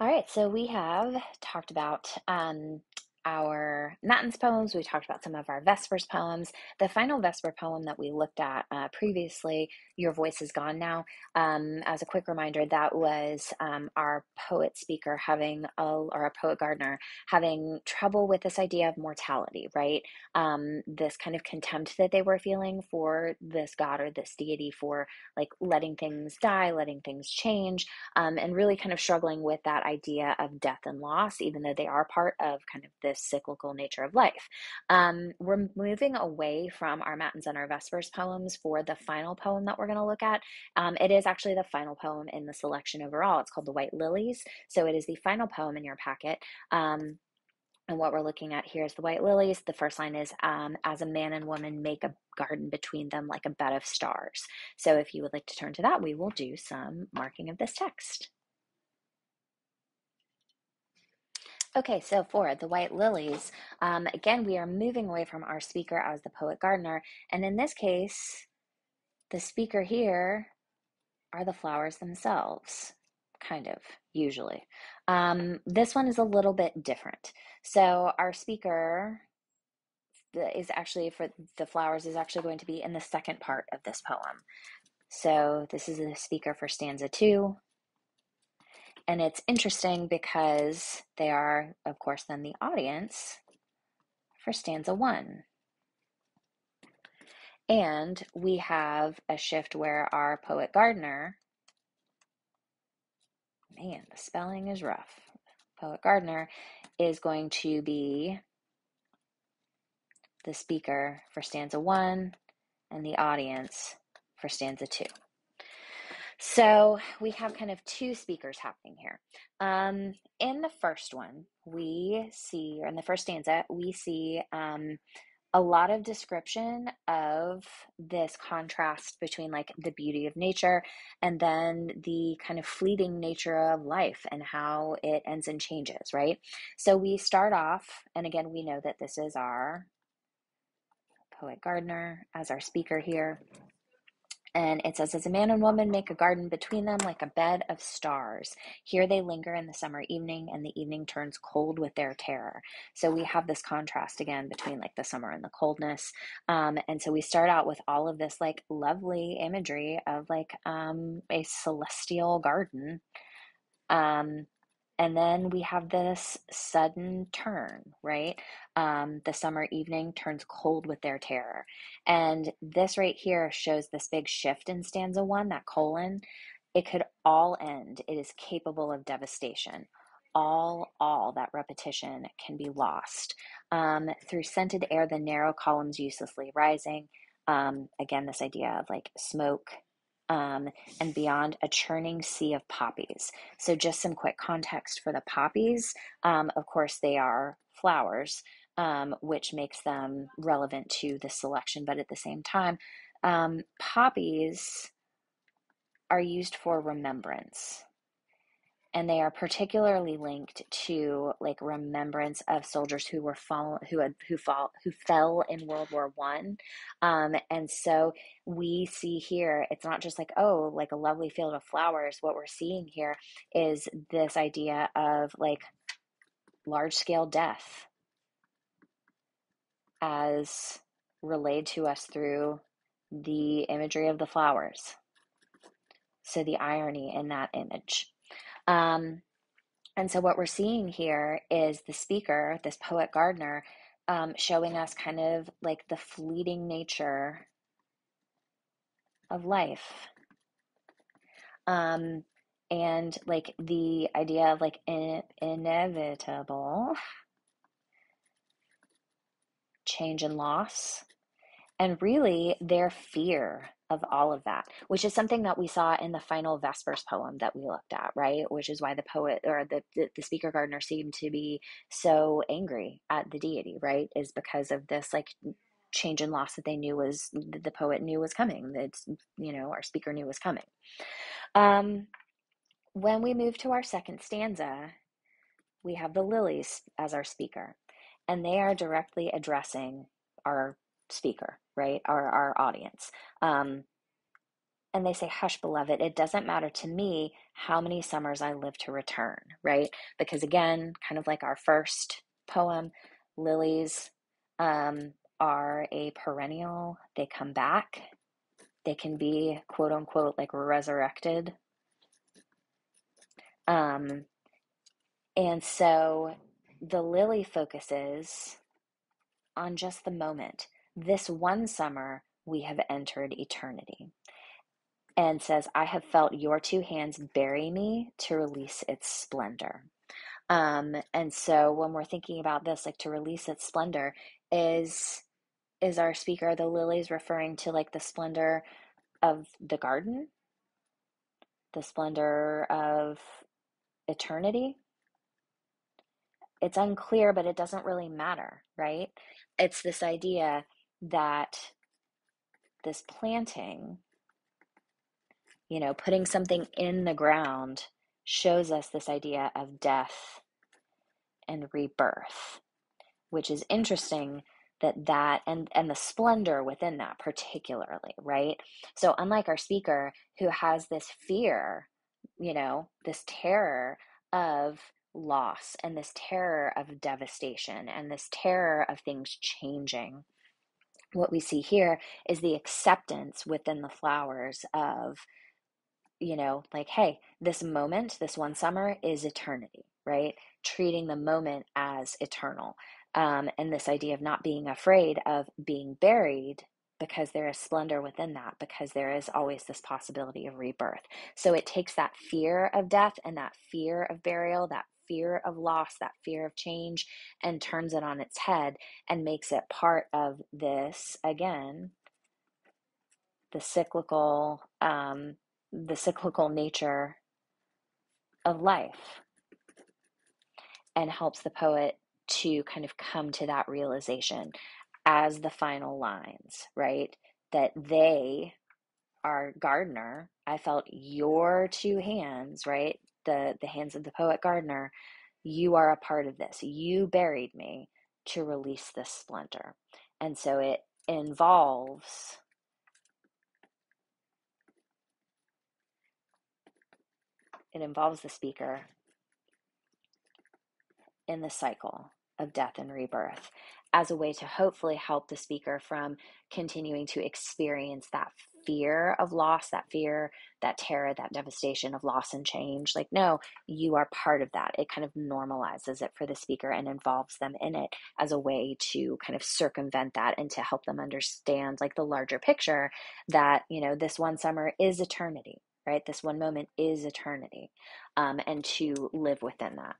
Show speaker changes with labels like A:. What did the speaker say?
A: All right, so we have talked about our Matins poems. We talked about some of our Vespers poems. The final Vesper poem that we looked at previously, Your Voice Is Gone Now. As a quick reminder, that was our poet speaker or a poet gardener having trouble with this idea of mortality, right? This kind of contempt that they were feeling for this god or this deity for like letting things die, letting things change, and really kind of struggling with that idea of death and loss, even though they are part of kind of this cyclical nature of life. We're moving away from our Matins and our Vespers poems for the final poem that we're going to look at. It is actually the final poem in the selection overall. It's called The White Lilies. So it is the final poem in your packet. And what we're looking at here is the White Lilies. The first line is, as a man and woman make a garden between them like a bed of stars. So if you would like to turn to that, we will do some marking of this text. Okay, so for the White Lilies, again, we are moving away from our speaker as the poet gardener. And in this case, the speaker here are the flowers themselves, kind of, usually. This one is a little bit different. So our speaker is actually for the flowers is actually going to be in the second part of this poem. So this is the speaker for stanza 2. And it's interesting because they are, of course, then the audience for stanza 1. And we have a shift where our poet gardener, man, the spelling is rough. Poet gardener is going to be the speaker for stanza 1 and the audience for stanza 2. So we have kind of two speakers happening here. In the first one, we see, or in the first stanza, we see a lot of description of this contrast between like the beauty of nature and then the kind of fleeting nature of life and how it ends and changes, right? So we start off, and again, we know that this is our poet gardener as our speaker here. And it says, as a man and woman make a garden between them like a bed of stars. Here they linger in the summer evening, and the evening turns cold with their terror. So we have this contrast again between like the summer and the coldness. And so we start out with all of this like lovely imagery of like a celestial garden. And then we have this sudden turn, right? The summer evening turns cold with their terror. And this right here shows this big shift in stanza 1, that colon. It could all end. It is capable of devastation. All that repetition can be lost. Through scented air, the narrow columns uselessly rising. Again, this idea of like smoke, and beyond a churning sea of poppies. So just some quick context for the poppies. Of course, they are flowers, which makes them relevant to this selection, but at the same time, poppies are used for remembrance. And they are particularly linked to like remembrance of soldiers who were who fell in World War One, and so we see here it's not just like, oh, like a lovely field of flowers. What we're seeing here is this idea of like large scale death as relayed to us through the imagery of the flowers. So the irony in that image. Um, And so, what we're seeing here is the speaker, this poet gardener, showing us kind of like the fleeting nature of life. And like the idea of like inevitable change and loss, and really their fear of all of that, which is something that we saw in the final Vespers poem that we looked at, right? Which is why the poet or the speaker gardener seemed to be so angry at the deity, right? Is because of this like change and loss that they knew was the poet knew was coming. That our speaker knew was coming. When we move to our second stanza, we have the lilies as our speaker, and they are directly addressing our speaker, right? Our audience. And and they say, hush, beloved, it doesn't matter to me how many summers I live to return, right? Because again, kind of like our first poem, lilies are a perennial. They come back. They can be quote unquote like resurrected. Um, and so the lily focuses on just the moment. This one summer, we have entered eternity. And says, I have felt your two hands bury me to release its splendor. And so when we're thinking about this, like to release its splendor, is is our speaker, the lilies, referring to like the splendor of the garden, the splendor of eternity? It's unclear, but it doesn't really matter, right? It's this idea that this planting, putting something in the ground shows us this idea of death and rebirth, which is interesting and the splendor within that particularly, right? So unlike our speaker who has this fear, this terror of loss and this terror of devastation and this terror of things changing, what we see here is the acceptance within the flowers of, like, hey, this moment, this one summer is eternity, right? Treating the moment as eternal. And this idea of not being afraid of being buried because there is splendor within that, because there is always this possibility of rebirth. So it takes that fear of death and that fear of burial, that fear of loss, that fear of change, and turns it on its head and makes it part of this, again, the cyclical nature of life, and helps the poet to kind of come to that realization as the final lines, right? That they are gardener. I felt your two hands, right? The hands of the poet gardener. You are a part of this. You buried me to release this splendor. And so it involves the speaker in the cycle of death and rebirth as a way to hopefully help the speaker from continuing to experience that fear of loss, that fear, that terror, that devastation of loss and change. Like, no, you are part of that. It kind of normalizes it for the speaker and involves them in it as a way to kind of circumvent that and to help them understand like the larger picture that, this one summer is eternity, right? This one moment is eternity, and to live within that.